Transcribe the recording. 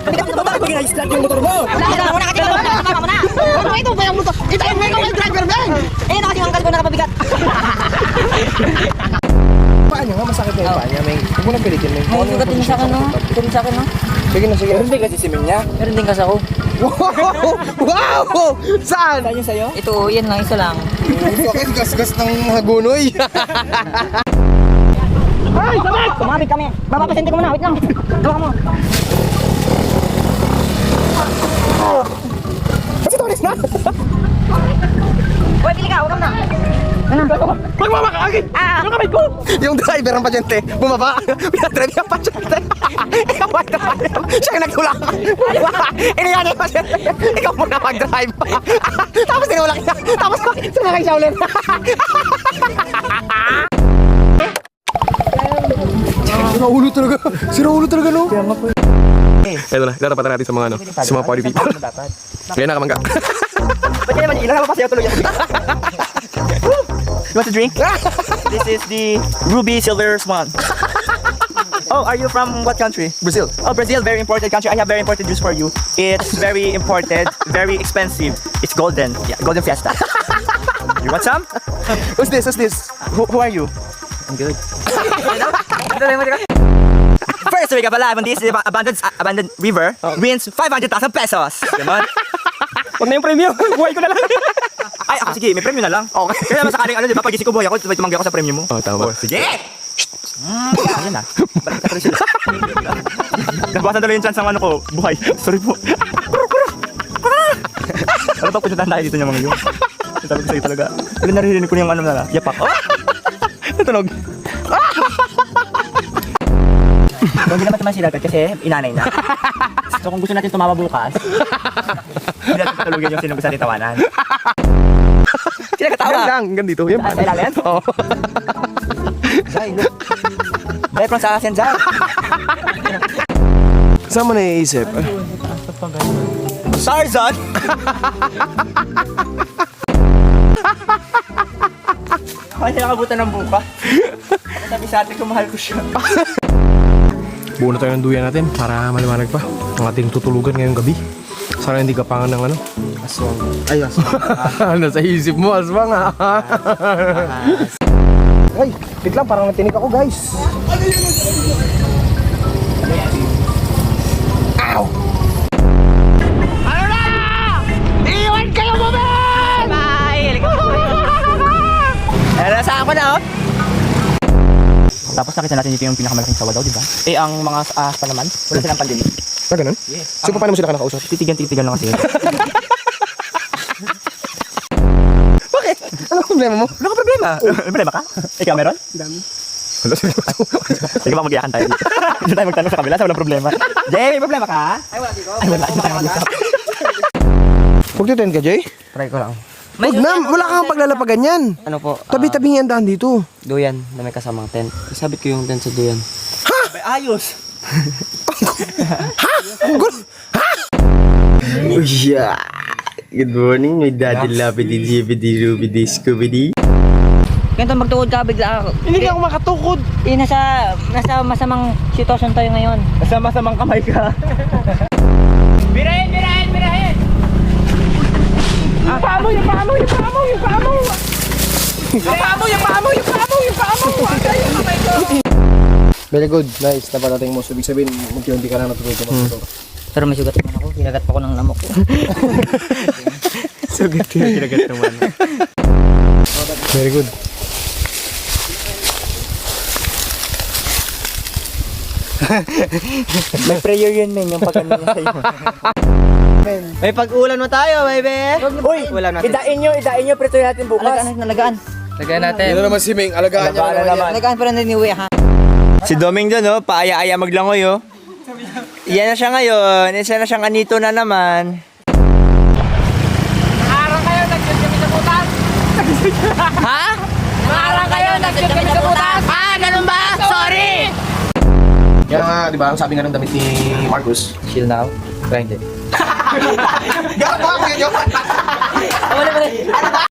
Bakit nag-start yung motor mo? Tama mo na kasi tama mo na. Ano ito ba yung motor? Ito yung may driver Ben. Eh na kasi ang angkal ko nakapabigat. Paa niya nga, masakit na yung paa niya. Huwag mo na pilitin. May sugat din sa akin no. Ito sa akin no. Sige na, sige. Meron din kasi simin niya. Meron din kasi ako. Wow! Wow! Saan? Saan yung sa'yo? Ito, yan lang, isa lang. Bakit gas-gas ng hagunoy? Ay, sabit! Sumabit kami. Babapasente ko muna, wait lang. Gawa mo. Kasi tulis na! Uy, pili ka, huwag ka muna. Ano? Magmamakakagin! Yung kamay ko! Yung driver ng pasyente, bumaba. Pinadrive yung pasyente. Ikaw mag-drive. Siya yung nagtulak. Iniyan yung pasyente. Ikaw muna mag-drive. Tapos tinulak niya. Tapos sumakay siya ulit. Sira ulo talaga no? Ito na, itatapatan natin sa mga sa mga party people. Kaya na kamangga. Ba't kaya naman ilan? Napapasayaw tuloy yan. You want to drink? This is the Ruby Silver Swan. Oh, are you from what country? Brazil. Oh, Brazil, very important country. I have very important juice for you. It's very imported, very expensive. It's golden. Yeah, golden fiesta. You want some? Who's this? Who are you? I'm good. First week of alive on this abandoned river wins 500,000 pesos. Ganon. Huwag na yung premium. Buhay ko na lang. Ay, ako sige, may premyo na lang. Okay. Kaya naman sakaling di ba, pag gising ko buhay ako, tumanggi ako sa premyo mo. Oh, tama. Sige! Ayan na. Balik ka tuloy sila. Nabawasan tuloy yung chance ng ano ko, buhay. Sorry po. Ano pa, punta tayo dito niya mga yun. Sabi ko sa'yo talaga. Pero naririnig ko yung ano na, yapak. Oh! Natunog. Hindi naman naman sila kasi inanay na. So kung gusto natin tumama bukas, hindi natin patulugan yung sinong gusto natin tawanan. Sila katawa? Yan lang, hanggang dito. Yan. Sa ilalim? Oo. Dahil from sa akin dyan. Saan mo naiisip? Tarzan! Kaya nakabutan ng buka. Sabi sa atin kung mahal ko siya. Buo na tayo ng duyan natin para maliwanag pa ang ating tutulugan ngayong gabi. Sana hindi kapangan ng ano? Aswang. Ay, aswang. Nasa isip mo, aswang ha? Ay, wait lang, parang natinig ako guys. Ow! Ano na? Iwan kayo mo, Ben! Bye! Nasa ako na, oh. Tapos nakita natin dito yung pinakamalaking sawa daw, di ba? Eh, ang mga pa naman, wala silang pandemic. Ah, ganun? Yes. So, paano mo sila nakausap? Titigan lang kasi. Bakit? Anong problema mo? Wala ka problema. Problema ka? Ikaw meron? Dami. Wala sila. Sige ba, mag-iyakan tayo dito. Dito tayo magtanong sa kabila sa walang problema. Jay, may problema ka? Ay, wala dito. Ay, wala. Dito tayo mag-usap. Huwag titend ka, Jay? Try ko lang. Huwag na, wala kang paglalapagan yan. Ano po? Tabi-tabi yan daan dito. Duyan na may kasamang tent. Sabit ko yung tent sa duyan. Ayos. Yeah. Good morning, my daddy Labidi Jibidi Rubidi Scooby. Ganito magtukod ka, bigla ako. Hindi ka ako makatukod. Eh, nasa masamang sitwasyon tayo ngayon. Nasa masamang kamay ka. Birahin! Yung paa mo! Yung paa mo! Very good, nice. Napadating mo. So, ibig sabihin, hindi ka na natututo magmotor. Pero may sugat naman ako. Kinagat pa ko ng lamok ko. Sugat yun. Kinagat naman. Very good. May prayer yun, men. Yung pag-ano niya sa'yo. May pag-ulan mo tayo, baby! Uy! Ulan natin. Idain nyo. Prito natin bukas. Alagaan. Lagyan natin. Yun naman si Ming. Alagaan niya naman. Alagaan pa rin ni Uwe, ha? Si Doming doon, oh, paaya-aya maglangoy, oh. Yan na siya ngayon. Isa na siyang anito na naman. Nakarang kayo, nag-shoot kami sa butas. Ha? Nakarang kayo, nag-shoot kami sa butas. Ah, ganun ba? Sorry! Kaya nga, di ba, ang sabi nga ng damit ni Marcus. Chill now. Grind it. Gano'n ba? Kuya Joe? Wala.